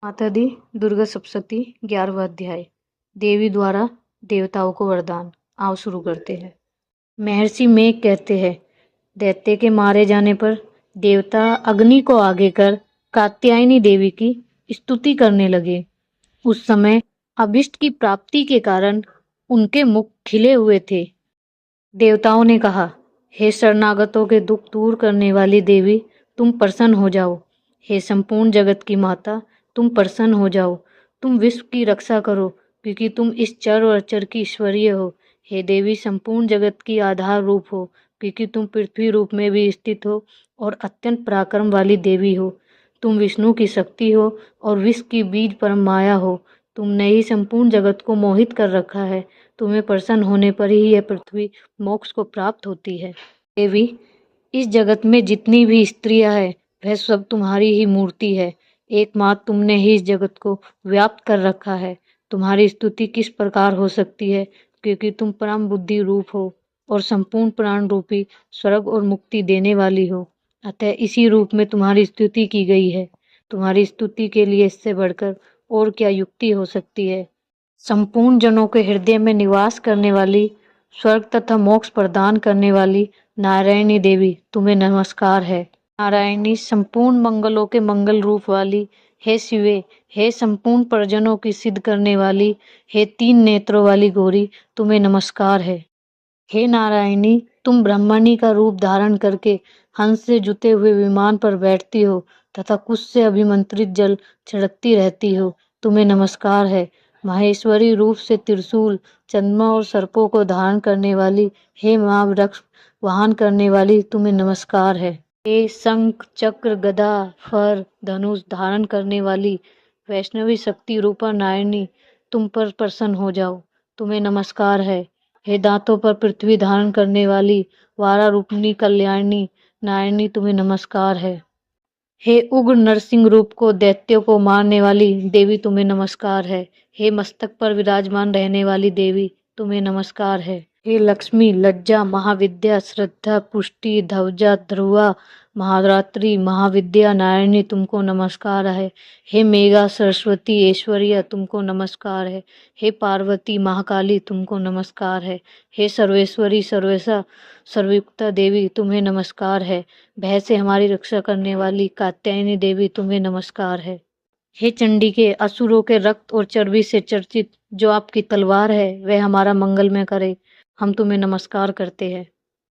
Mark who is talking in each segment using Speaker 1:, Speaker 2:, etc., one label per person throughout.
Speaker 1: माता दी दुर्गा सप्तशती 11वां अध्याय। देवी द्वारा देवताओं को वरदान। आओ शुरू करते हैं। महर्षि मेघ कहते हैं, दैत्य के मारे जाने पर देवता अग्नि को आगे कर कात्यायनी देवी की स्तुति करने लगे। उस समय अभिष्ट की प्राप्ति के कारण उनके मुख खिले हुए थे। देवताओं ने कहा, हे शरणागतों के दुख दूर करने वाली देवी, तुम प्रसन्न हो जाओ। हे संपूर्ण जगत की माता, तुम प्रसन्न हो जाओ। तुम विश्व की रक्षा करो, क्योंकि तुम इस चर और अचर की ईश्वरीय हो। हे देवी, संपूर्ण जगत की आधार रूप हो, क्योंकि तुम पृथ्वी रूप में भी स्थित हो और अत्यंत पराक्रम वाली देवी हो। तुम विष्णु की शक्ति हो और विश्व की बीज परम माया हो। तुमने ही संपूर्ण जगत को मोहित कर रखा है। तुम्हें प्रसन्न होने पर ही यह पृथ्वी मोक्ष को प्राप्त होती है। देवी, इस जगत में जितनी भी स्त्रियां हैं वह सब तुम्हारी ही मूर्ति है। एकमात्र तुमने ही इस जगत को व्याप्त कर रखा है। तुम्हारी स्तुति किस प्रकार हो सकती है, क्योंकि तुम परम बुद्धि रूप हो और संपूर्ण प्राण रूपी स्वर्ग और मुक्ति देने वाली हो। अतः इसी रूप में तुम्हारी स्तुति की गई है। तुम्हारी स्तुति के लिए इससे बढ़कर और क्या युक्ति हो सकती है। संपूर्ण जनों के हृदय में निवास करने वाली, स्वर्ग तथा मोक्ष प्रदान करने वाली नारायणी देवी, तुम्हें नमस्कार है। नारायणी, संपूर्ण मंगलों के मंगल रूप वाली, हे शिवे, हे संपूर्ण प्रजनों की सिद्ध करने वाली, हे 3 नेत्रों वाली गौरी, तुम्हें नमस्कार है। हे नारायणी, तुम ब्रह्मणी का रूप धारण करके हंस से जुते हुए विमान पर बैठती हो तथा कुश से अभिमंत्रित जल छिड़कती रहती हो। तुम्हें नमस्कार है। माहेश्वरी रूप से त्रिशूल, चंद्रमा और सर्पों को धारण करने वाली, हे महावृक्ष वाहन करने वाली, तुम्हें नमस्कार है। हे शंख, चक्र, गदा, फर, धनुष धारण करने वाली वैष्णवी शक्ति रूपा नारायणी, तुम पर प्रसन्न हो जाओ। तुम्हें नमस्कार है। हे दांतों पर पृथ्वी धारण करने वाली वारा रूपिणी कल्याणी नारायणी, तुम्हें नमस्कार है। हे उग्र नरसिंह रूप को दैत्यों को मारने वाली देवी, तुम्हें नमस्कार है। हे मस्तक पर विराजमान रहने वाली देवी, तुम्हें नमस्कार है। हे लक्ष्मी, लज्जा, महाविद्या, श्रद्धा, पुष्टि, ध्वजा, ध्रुवा, महारात्रि, महाविद्या नारायणी, तुमको नमस्कार है। हे मेघा, सरस्वती, ऐश्वर्या, तुमको नमस्कार है। हे पार्वती, महाकाली, तुमको नमस्कार है। हे सर्वेश्वरी, सर्वेशा, सर्वयुक्ता देवी, तुम्हें नमस्कार है। भय से हमारी रक्षा करने वाली कात्यायनी देवी, तुम्हें नमस्कार है। हे चंडिके, असुरों के रक्त और चर्बी से चर्चित जो आपकी तलवार है वह हमारा मंगलमय करे, हम तुम्हें नमस्कार करते हैं।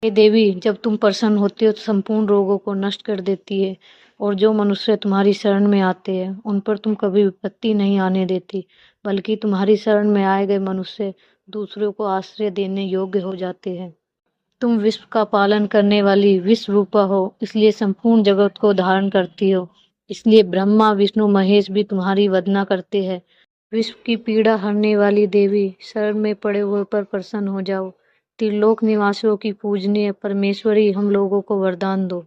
Speaker 1: हे देवी, जब तुम प्रसन्न होती हो तो संपूर्ण रोगों को नष्ट कर देती है और जो मनुष्य तुम्हारी शरण में आते हैं उन पर तुम कभी विपत्ति नहीं आने देती, बल्कि तुम्हारी शरण में आए गए मनुष्य दूसरों को आश्रय देने योग्य हो जाते हैं। तुम विश्व का पालन करने वाली विश्व रूपा हो, इसलिए संपूर्ण जगत को धारण करती हो। इसलिए ब्रह्मा, विष्णु, महेश भी तुम्हारी वंदना करते हैं। विश्व की पीड़ा हरने वाली देवी, शरण में पड़े हुए पर प्रसन्न हो जाओ। त्रिलोक निवासियों की पूजनीय परमेश्वरी, हम लोगों को वरदान दो।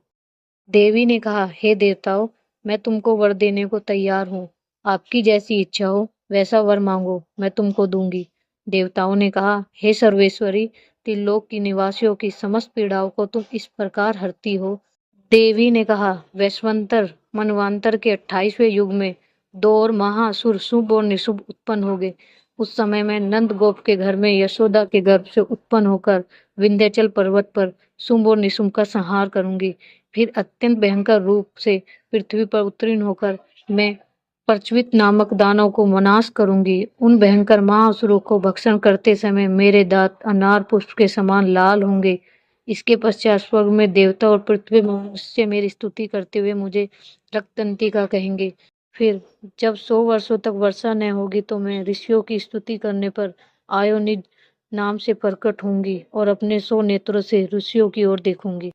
Speaker 1: देवी ने कहा, हे देवताओं, मैं तुमको वर देने को तैयार हूँ। आपकी जैसी इच्छा हो वैसा वर मांगो, मैं तुमको दूंगी। देवताओं ने कहा, हे सर्वेश्वरी, त्रिलोक की निवासियों की समस्त पीड़ाओं को तुम इस प्रकार हरती हो। देवी ने कहा, वैश्वंतर मनवांतर के 28वें युग में 2 और महाअसुर शुभ और निशुभ उत्पन्न हो गए। उस समय मैं नंद गोप के घर में यशोदा के गर्भ से उत्पन्न होकर विंध्याचल पर्वत पर शुंभ और निशुंभ का संहार करूंगी। फिर अत्यंत भयंकर रूप से पृथ्वी पर उत्तीर्ण होकर मैं प्रचवित नामक दानव को विनाश करूंगी। उन भयंकर महाअसुरों को भक्षण करते समय मेरे दांत अनार पुष्प के समान लाल होंगे। इसके पश्चात स्वर्ग में देवता और पृथ्वी में मनुष्य मेरी स्तुति करते हुए मुझे रक्तंतिका कहेंगे। फिर जब 100 वर्षों तक वर्षा न होगी तो मैं ऋषियों की स्तुति करने पर आयोनिज नाम से प्रकट होंगी और अपने 100 नेत्रों से ऋषियों की ओर देखूंगी।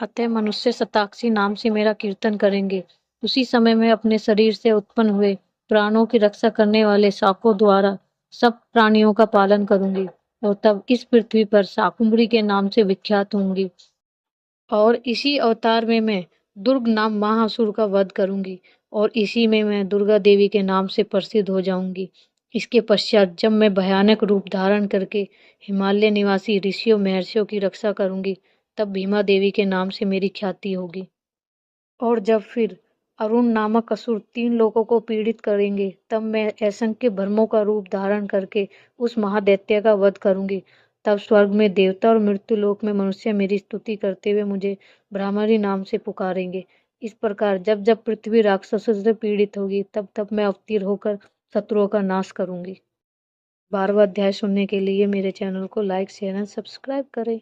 Speaker 1: अतः मनुष्य शताक्षी नाम से मेरा कीर्तन करेंगे। उसी समय मैं अपने शरीर से उत्पन्न हुए प्राणों की रक्षा करने वाले शाकों द्वारा सब प्राणियों का पालन करूंगी और तब इस पृथ्वी पर शाकुंभरी के नाम से विख्यात होंगी। और इसी अवतार में मैं दुर्ग नाम महाअसुर का वध करूंगी और इसी में मैं दुर्गा देवी के नाम से प्रसिद्ध हो जाऊंगी। इसके पश्चात जब मैं भयानक रूप धारण करके हिमालय निवासी ऋषियों महर्षियों की रक्षा करूंगी, तब भीमा देवी के नाम से मेरी ख्याति होगी। और जब फिर अरुण नामक असुर 3 लोगों को पीड़ित करेंगे। तब मैं असंख्य भ्रमों का रूप धारण करके उस महादैत्य का वध करूंगी। तब स्वर्ग में देवता और मृत्युलोक में मनुष्य मेरी स्तुति करते हुए मुझे भ्रामरी नाम से पुकारेंगे। इस प्रकार जब जब पृथ्वी राक्षसों से पीड़ित होगी तब तब मैं अवतीर्ण होकर शत्रुओं का नाश करूंगी। 12वां अध्याय सुनने के लिए मेरे चैनल को लाइक शेयर एंड सब्सक्राइब करें।